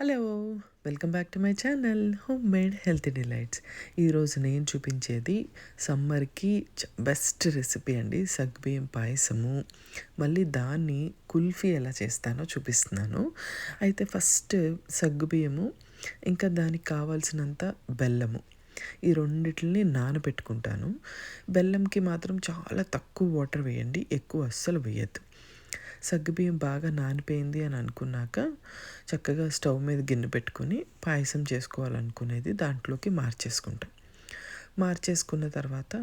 Hello! Welcome back to my channel home made healthy delights. ఈరోజు నేను చూపించేది సమ్మర్‌కి బెస్ట్ రెసిపీ అండి. సగ్గుబియ్యం పాయసము. మళ్ళీ దాన్ని కుల్ఫీ ఎలా చేస్తానో చూపిస్తున్నాను. అయితే ఫస్ట్ సగ్గుబియ్యము, ఇంకా దానికి కావాల్సినంత బెల్లము. ఈ రెండిటిని నానబెట్టుకుంటాను. బెల్లంకి మాత్రం చాలా తక్కువ వాటర్ వేయండి. ఎక్కువ అస్సలు వేయద్దు. సగ్గుబియ్యం బాగా నానిపోయింది అని అనుకున్నాక చక్కగా స్టవ్ మీద గిన్నె పెట్టుకొని పాయసం చేసుకోవాలనుకునేది దాంట్లోకి మార్చేసుకున్న తర్వాత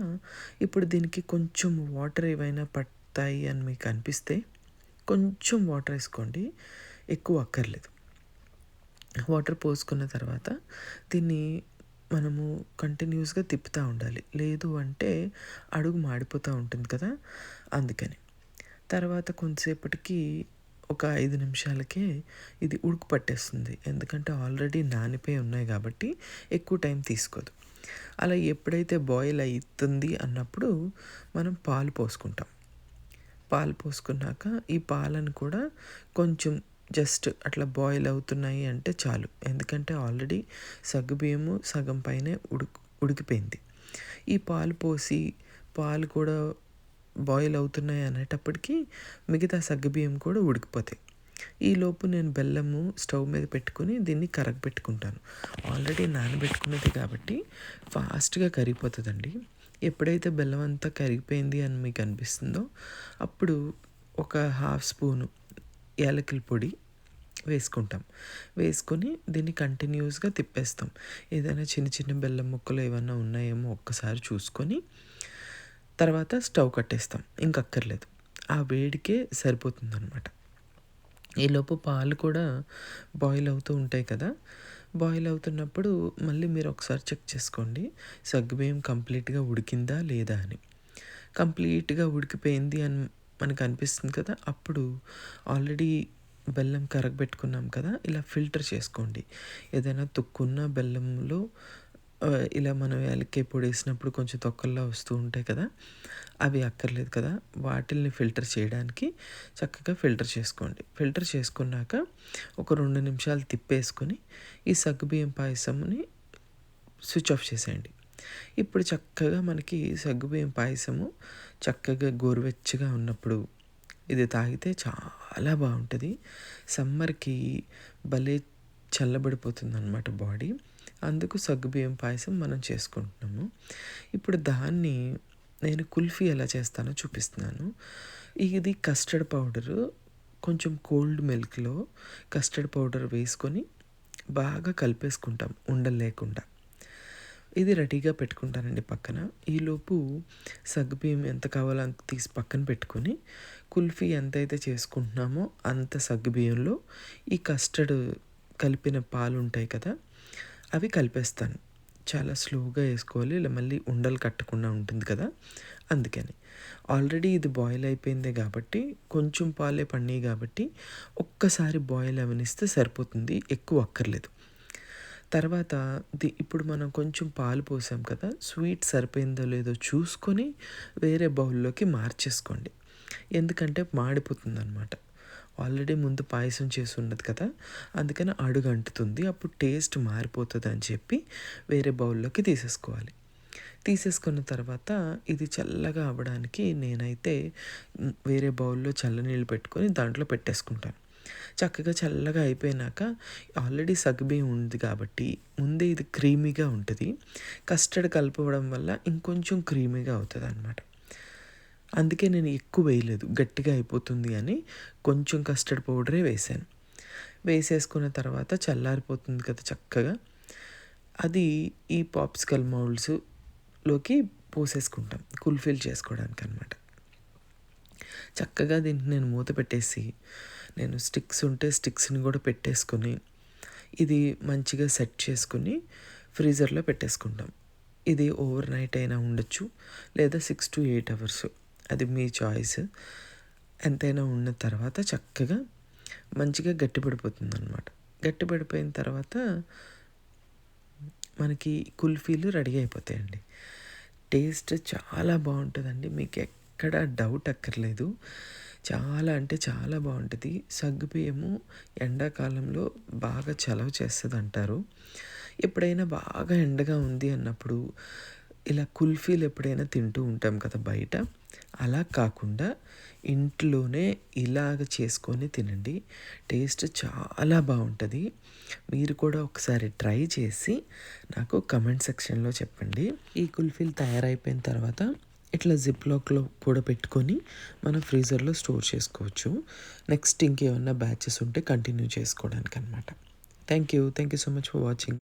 ఇప్పుడు దీనికి కొంచెం వాటర్ ఏవైనా పడతాయి అని మీకు అనిపిస్తే కొంచెం వాటర్ వేసుకోండి, ఎక్కువ అక్కర్లేదు. వాటర్ పోసుకున్న తర్వాత దీన్ని మనము కంటిన్యూస్గా తిప్పుతూ ఉండాలి, లేదు అంటే అడుగు మాడిపోతూ ఉంటుంది కదా, అందుకని. తర్వాత కొంతసేపటికి ఒక 5 నిమిషాలకే ఇది ఉడుకు పట్టేస్తుంది. ఎందుకంటే ఆల్రెడీ నానిపోయి ఉన్నాయి కాబట్టి ఎక్కువ టైం తీసుకోదు. అలా ఎప్పుడైతే బాయిల్ అవుతుంది అన్నప్పుడు మనం పాలు పోసుకుంటాం. పాలు పోసుకున్నాక ఈ పాలను కూడా కొంచెం జస్ట్ అట్లా బాయిల్ అవుతున్నాయి అంటే చాలు. ఎందుకంటే ఆల్రెడీ సగ్గుబియ్యము సగం పైనే ఉడికిపోయింది. ఈ పాలు కూడా బాయిల్ అవుతున్నాయి అనేటప్పటికి మిగతా సగ్గుబియ్యం కూడా ఉడికిపోతాయి. ఈలోపు నేను బెల్లము స్టవ్ మీద పెట్టుకుని దీన్ని కరగబెట్టుకుంటాను. ఆల్రెడీ నానబెట్టుకున్నది కాబట్టి ఫాస్ట్గా కరిగిపోతుందండి. ఎప్పుడైతే బెల్లం అంతా కరిగిపోయింది అని మీకు అనిపిస్తుందో అప్పుడు ఒక హాఫ్ స్పూను యాలకుల పొడి వేసుకొని దీన్ని కంటిన్యూస్గా తిప్పేస్తాం. ఏదైనా చిన్న చిన్న బెల్లం ముక్కలు ఏమన్నా ఉన్నాయేమో ఒక్కసారి చూసుకొని తర్వాత స్టవ్ కట్టేస్తాం. ఇంకక్కర్లేదు, ఆ వేడికే సరిపోతుందనమాట. ఈలోపు పాలు కూడా బాయిల్ అవుతూ ఉంటాయి కదా. బాయిల్ అవుతున్నప్పుడు మళ్ళీ మీరు ఒకసారి చెక్ చేసుకోండి, సగ్గుబియ్యం కంప్లీట్గా ఉడికిందా లేదా అని. కంప్లీట్గా ఉడికిపోయింది అని మనకు అనిపిస్తుంది కదా, అప్పుడు ఆల్రెడీ బెల్లం కరగబెట్టుకున్నాం కదా, ఇలా ఫిల్టర్ చేసుకోండి. ఏదైనా తుక్కున్న బెల్లంలో ఇలా మనం యాలక్కాయ పొడి వేసినప్పుడు కొంచెం తొక్కల్లా వస్తూ ఉంటాయి కదా, అవి అక్కర్లేదు కదా. వాటిల్ని ఫిల్టర్ చేయడానికి చక్కగా ఫిల్టర్ చేసుకోండి. ఫిల్టర్ చేసుకున్నాక ఒక 2 నిమిషాలు తిప్పేసుకొని ఈ సగ్గుబియ్యం పాయసంని స్విచ్ ఆఫ్ చేసేయండి. ఇప్పుడు చక్కగా మనకి సగ్గుబియ్యం పాయసము చక్కగా గోరువెచ్చగా ఉన్నప్పుడు ఇది తాగితే చాలా బాగుంటుంది. సమ్మర్కి భలే చల్లబడిపోతుందన్నమాట బాడీ. అందుకు సగ్గుబియ్యం పాయసం మనం చేసుకుంటున్నాము. ఇప్పుడు దాన్ని నేను కుల్ఫీ ఎలా చేస్తానో చూపిస్తున్నాను. ఇది కస్టర్డ్ పౌడరు, కొంచెం కోల్డ్ మిల్క్లో కస్టర్డ్ పౌడర్ వేసుకొని బాగా కలిపేసుకుంటాం ఉండలు లేకుండా. ఇది రెడీగా పెట్టుకుంటానండి పక్కన. ఈలోపు సగ్గుబియ్యం ఎంత కావాలో అంత తీసి పక్కన పెట్టుకొని కుల్ఫీ ఎంతైతే చేసుకుంటున్నామో అంత సగ్గుబియ్యంలో ఈ కస్టర్డ్ కలిపిన పాలు ఉంటాయి కదా, అవి కలిపేస్తాను. చాలా స్లోగా వేసుకోవాలి, ఇలా మళ్ళీ ఉండలు కట్టకుండా ఉంటుంది కదా, అందుకని. ఆల్రెడీ ఇది బాయిల్ అయిపోయిందే కాబట్టి కొంచెం పాలే పడినాయి కాబట్టి ఒక్కసారి బాయిల్ అవనిస్తే సరిపోతుంది, ఎక్కువ అక్కర్లేదు. తర్వాత ఇప్పుడు మనం కొంచెం పాలు పోసాం కదా, స్వీట్ సరిపోయిందో లేదో చూసుకొని వేరే బౌల్లోకి మార్చేసుకోండి. ఎందుకంటే మాడిపోతుంది అనమాట. ఆల్రెడీ ముందు పాయసం చేసి ఉన్నది కదా, అందుకని అడుగు అంటుతుంది, అప్పుడు టేస్ట్ మారిపోతుంది అని చెప్పి వేరే బౌల్లోకి తీసేసుకున్న తర్వాత ఇది చల్లగా అవ్వడానికి నేనైతే వేరే బౌల్లో చల్లనీళ్ళు పెట్టుకొని దాంట్లో పెట్టేసుకుంటాను. చక్కగా చల్లగా అయిపోయినాక ఆల్రెడీ సగ్గుబియ్యం ఉంది కాబట్టి ముందే ఇది క్రీమీగా ఉంటుంది. కస్టర్డ్ కలపడం వల్ల ఇంకొంచెం క్రీమీగా అవుతుంది అనమాట. అందుకే నేను ఎక్కువ వేయలేదు, గట్టిగా అయిపోతుంది అని కొంచెం కస్టర్డ్ పౌడరే వేసేసుకున్న తర్వాత చల్లారిపోతుంది కదా చక్కగా. అది ఈ పాప్సికల్ మౌల్డ్స్లోకి పోసేసుకుంటాం కుల్ఫీలు చేసుకోవడానికి అనమాట. చక్కగా దీనికి నేను మూత పెట్టేసి, నేను స్టిక్స్ ఉంటే స్టిక్స్ని కూడా పెట్టేసుకొని ఇది మంచిగా సెట్ చేసుకుని ఫ్రీజర్లో పెట్టేసుకుంటాం. ఇది ఓవర్ నైట్ అయినా ఉండొచ్చు, లేదా 6 to 8 hours, అది మీ చాయిస్. ఎంతైనా ఉన్న తర్వాత చక్కగా మంచిగా గట్టిపడిపోతుంది అనమాట. గట్టిపడిపోయిన తర్వాత మనకి కుల్ఫీలు రెడీ అయిపోతాయండి. టేస్ట్ చాలా బాగుంటుందండి, మీకు ఎక్కడ డౌట్ అక్కర్లేదు. చాలా అంటే చాలా బాగుంటుంది. సగ్గుబియ్యము ఎండాకాలంలో బాగా చలవ చేస్తుందంటారు. ఎప్పుడైనా బాగా ఎండగా ఉంది అన్నప్పుడు ఇలా కుల్ఫీలు ఎప్పుడైనా తింటూ ఉంటాం కదా బయట, అలా కాకుండా ఇంట్లోనే ఇలాగ చేసుకొని తినండి. టేస్ట్ చాలా బాగుంటుంది. మీరు కూడా ఒకసారి ట్రై చేసి నాకు కమెంట్ సెక్షన్లో చెప్పండి. ఈ కుల్ఫీలు తయారైపోయిన తర్వాత ఇట్లా జిప్లాక్లో కూడా పెట్టుకొని మనం ఫ్రీజర్లో స్టోర్ చేసుకోవచ్చు. నెక్స్ట్ ఇంకేమన్నా బ్యాచెస్ ఉంటే కంటిన్యూ చేసుకోవడానికి అనమాట. Thank you so much for watching.